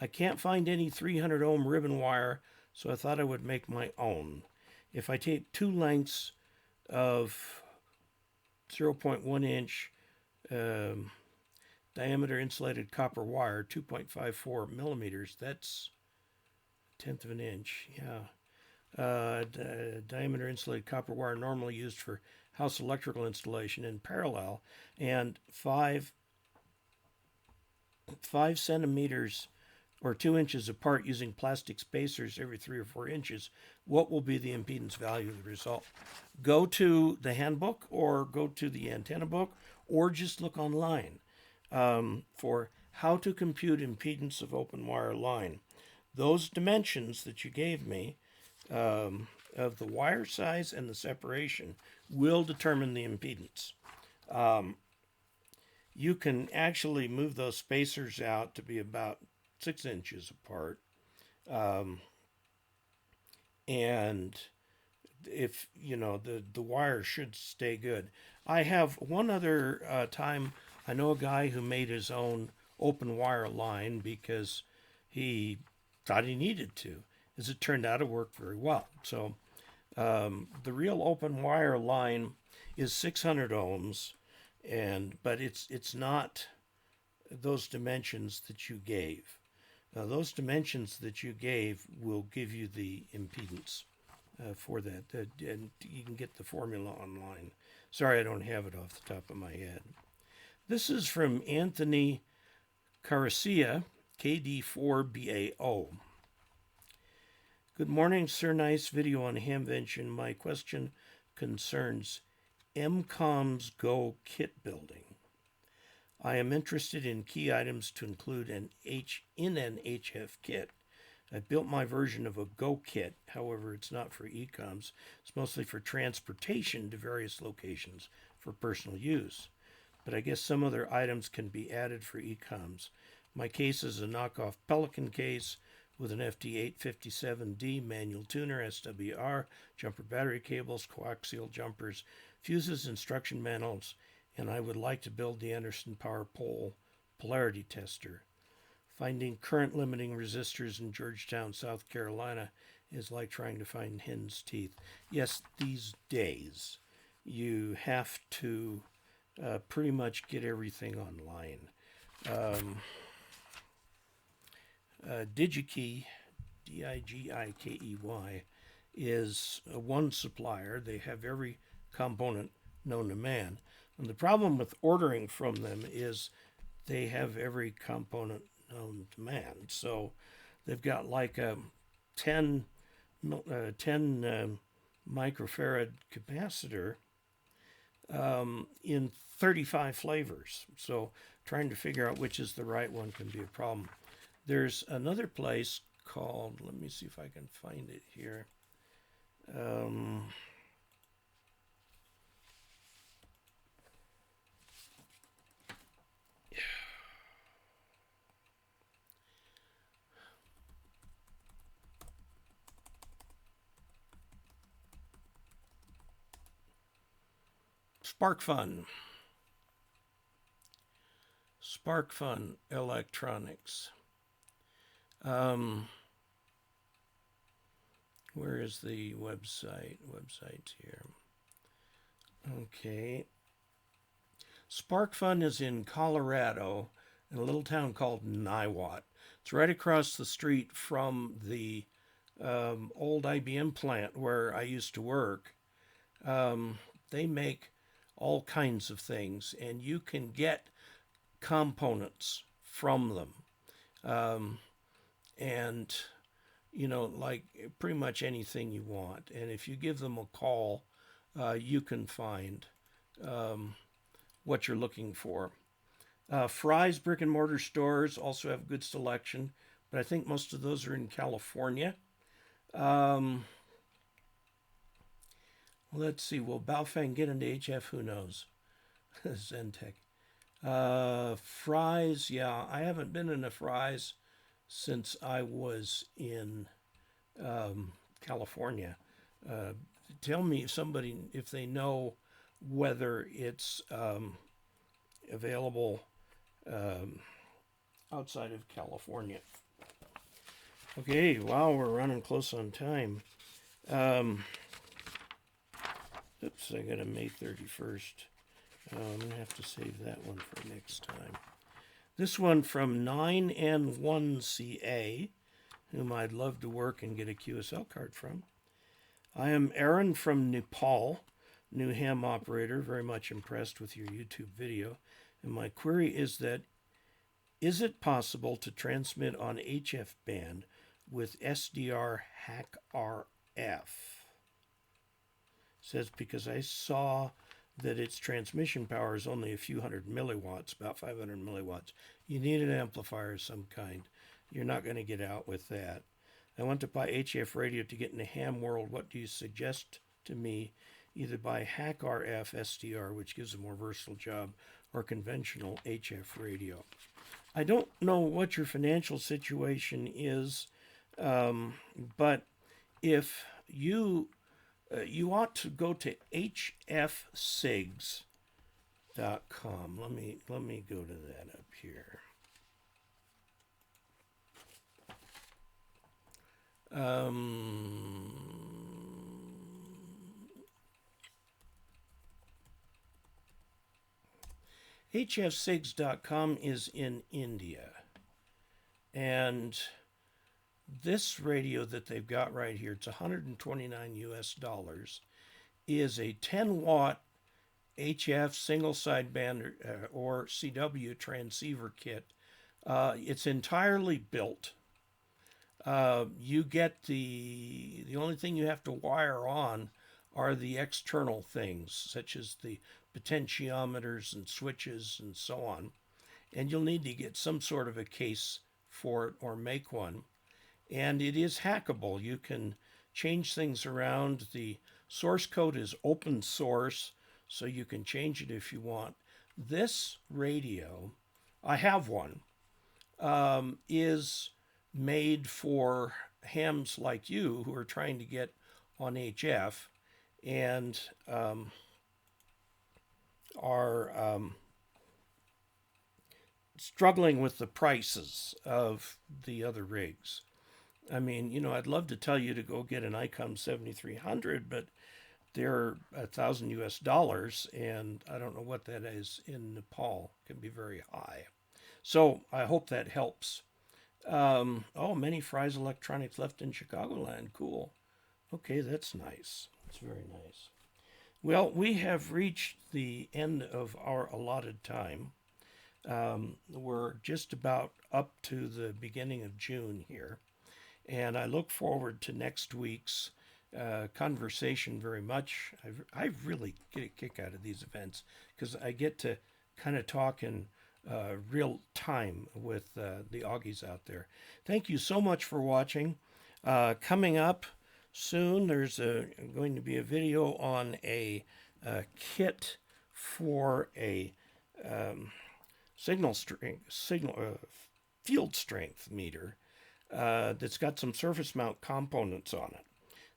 I can't find any 300 ohm ribbon wire, so I thought I would make my own. If I take two lengths of 0.1 inch diameter insulated copper wire, 2.54 millimeters, that's a tenth of an inch, diameter insulated copper wire normally used for house electrical installation in parallel, and 5 centimeters or 2 inches apart using plastic spacers every 3 or 4 inches, what will be the impedance value of the result? Go to the handbook or go to the antenna book or just look online for how to compute impedance of open wire line. Those dimensions that you gave me of the wire size and the separation will determine the impedance. you can actually move those spacers out to be about 6 inches apart. And if the wire should stay good. I have one other time. I know a guy who made his own open wire line because he thought he needed to. As it turned out, it worked very well. So the real open wire line is 600 ohms, but it's not those dimensions that you gave. Those dimensions that you gave will give you the impedance for that. And you can get the formula online. Sorry, I don't have it off the top of my head. This is from Anthony Caracia, KD4BAO. Good morning, sir. Nice video on Hamvention. My question concerns MCOM's Go kit building. I am interested in key items to include in an HF kit. I built my version of a Go kit, however, it's not for ECOMs. It's mostly for transportation to various locations for personal use. But I guess some other items can be added for ECOMs. My case is a knockoff Pelican case with an FD857D manual tuner, SWR, jumper battery cables, coaxial jumpers, fuses, instruction manuals, and I would like to build the Anderson Power Pole polarity tester. Finding current limiting resistors in Georgetown, South Carolina is like trying to find hen's teeth. Yes, these days you have to pretty much get everything online. DigiKey, Digikey, is one supplier. They have every component known to man. And the problem with ordering from them is they have every component known to man. So they've got like a 10 microfarad capacitor in 35 flavors. So trying to figure out which is the right one can be a problem. There's another place called, let me see if I can find it here. SparkFun Electronics. Where is the website? Website's here. Okay. SparkFun is in Colorado, in a little town called Niwot. It's right across the street from the old IBM plant where I used to work. They make all kinds of things, and you can get components from them. And, like pretty much anything you want. And if you give them a call, you can find what you're looking for. Fry's brick and mortar stores also have good selection, but I think most of those are in California. Let's see. Will Baofeng get into HF? Who knows? Zen-Tec. Fry's, yeah. I haven't been in a Fry's since I was in California. Tell me if they know whether it's available outside of California. Okay, wow, we're running close on time. Oops, I got a May 31st. I'm going to have to save that one for next time. This one from 9N1CA, whom I'd love to work and get a QSL card from. I am Aaron from Nepal, new ham operator, very much impressed with your YouTube video. And my query is is it possible to transmit on HF band with SDR hack RF? Says because I saw that its transmission power is only a few hundred milliwatts, about 500 milliwatts. You need an amplifier of some kind. You're not going to get out with that. I want to buy HF radio to get in the ham world. What do you suggest to me? Either buy hack RF SDR, which gives a more versatile job, or conventional HF radio. I don't know what your financial situation is, but if you ought to go to hfsigs.com. Let me go to that up here. hfsigs.com is in India, and this radio that they've got right here, it's 129 US dollars, is a 10 watt HF single sideband or CW transceiver kit. It's entirely built. You get the only thing you have to wire on are the external things, such as the potentiometers and switches and so on. And you'll need to get some sort of a case for it or make one. And it is hackable. You can change things around. The source code is open source, so you can change it if you want. This radio, I have one, is made for hams like you who are trying to get on HF and are struggling with the prices of the other rigs. I mean, you know, I'd love to tell you to go get an ICOM 7300, but they're $1,000 US, and I don't know what that is in Nepal. It can be very high. So I hope that helps. Oh, many Fry's Electronics left in Chicagoland. Cool. Okay, that's nice. That's very nice. Well, we have reached the end of our allotted time. We're just about up to the beginning of June here. And I look forward to next week's conversation very much. I really get a kick out of these events because I get to kind of talk in real time with the Augies out there. Thank you so much for watching. Coming up soon, there's going to be a video on a kit for a field strength meter that's got some surface mount components on it.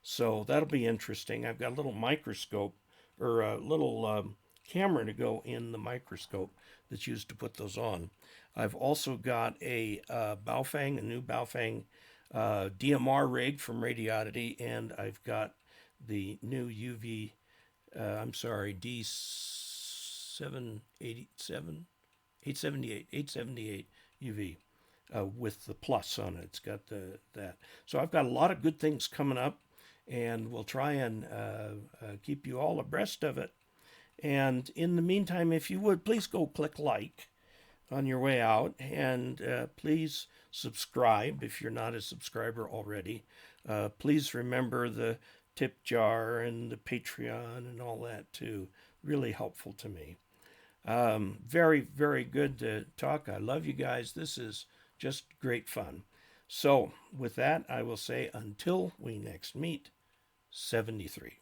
So that'll be interesting. I've got a little microscope or a little camera to go in the microscope that's used to put those on. I've also got a Baofeng, a new Baofeng DMR rig from Radioddity, and I've got the new D778 UV with the plus on it. It's got that. So I've got a lot of good things coming up, and we'll try and keep you all abreast of it. And in the meantime, if you would, please go click like on your way out, and please subscribe if you're not a subscriber already. Please remember the tip jar and the Patreon and all that too. Really helpful to me. Very, very good to talk. I love you guys. This is just great fun. So with that, I will say until we next meet, 73.